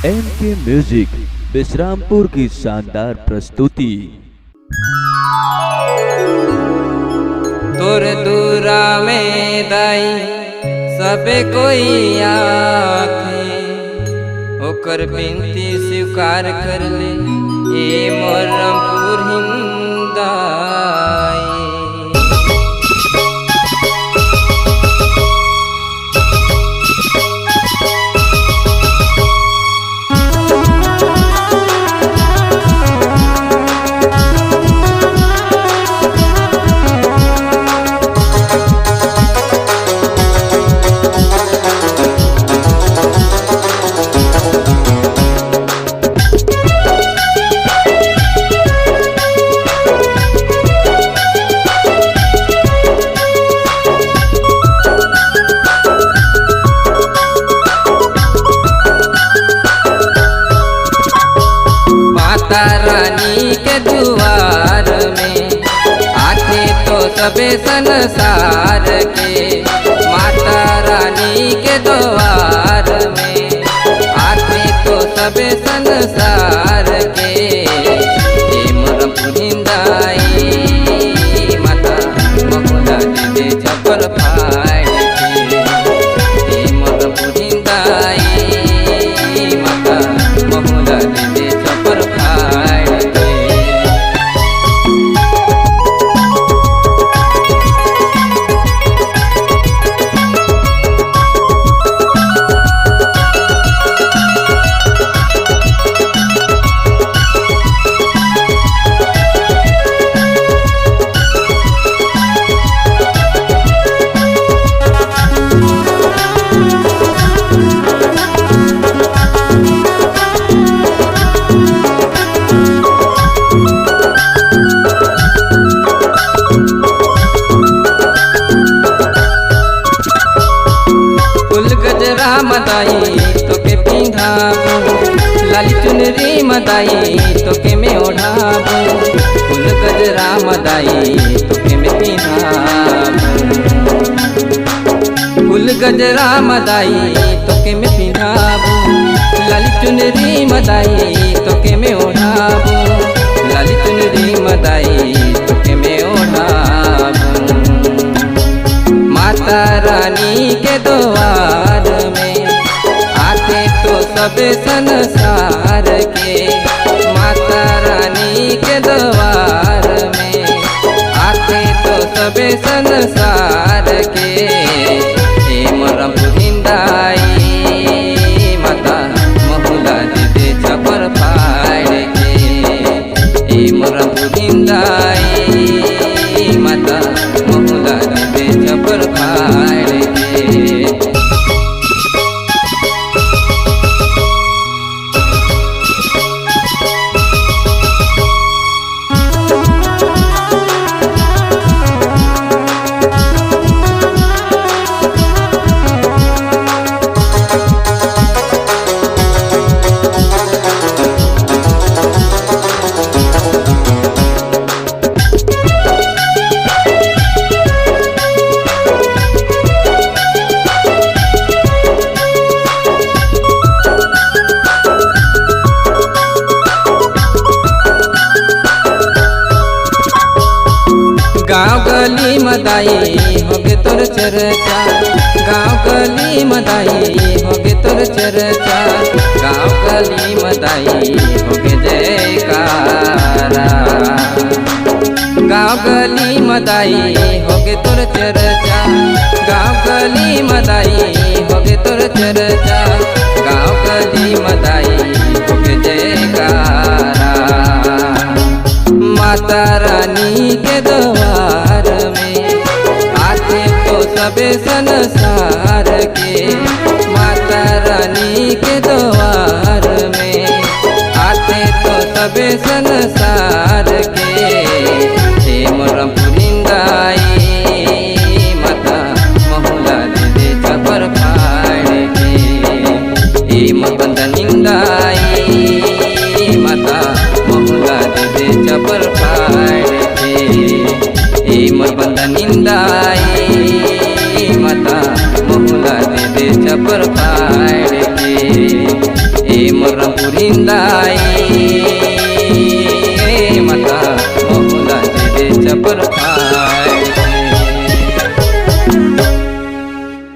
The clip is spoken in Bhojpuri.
एमके म्यूजिक विश्रामपुर की शानदार प्रस्तुति। तोर दूरा में दाई सबे कोई आखे, ओकर बिनती स्वीकार कर ले ए मोरमपुर हिंदाई। रानी के द्वार में आते तो सबे संसार के, माता रानी के द्वार में आते तो सबे संसार के। हे मोरमपुर हिंदाई माता महुला दे छपर फाड़ के, हे मोरमपुर हिंदाई माता महुला दे छपर फाड़। मदाई तो के पिंधाबू, लाली चुनरी मदाई तो के में ओढ़ाबू, फूल गजरा मदाई तो के में पिंधाबू, फूल गजरा मदाई तो के में पिंधाबू, लाली चुनरी मदाई तो के में ओढ़ाबू, लाली चुनरी मदाई तो के में ओढ़ाबू। माता रानी के द्वार में आते तो सबे संसार के, माता रानी के द्वार में आते तो सबे संसार के। हे मोरमपुर हिंदाई माता महुला दे छपर फाड़ के, हे मोरमपुर हिंदाई माता महुला दे छपर फाड़ के। गाँव गली मदाई होगे तोर चर्चा, गाँव गली मदाई होगे तोर चर्चा, गाँव गली मदाई होगे जयकारा, गाँव गली मदाई होगे तोर चर्चा, गाँव गली मदाई होगे तोर चर्चा, गाँव गली मदाई होगे जयकारा। माता रानी के द्वार में आते तो सबे संसार के, माता रानी के द्वार में आते तो सबे संसार के। हे मोरमपुर हिंदाई माता महुला दे छपर फाड़ के, हे मोरबंदन हिंदाई माता महुला दे छपर फाड़ के, हे मोरबंदन हिंदाई माता महुला दे छपर फाड़ के। मोर रंगपुरिंदा आई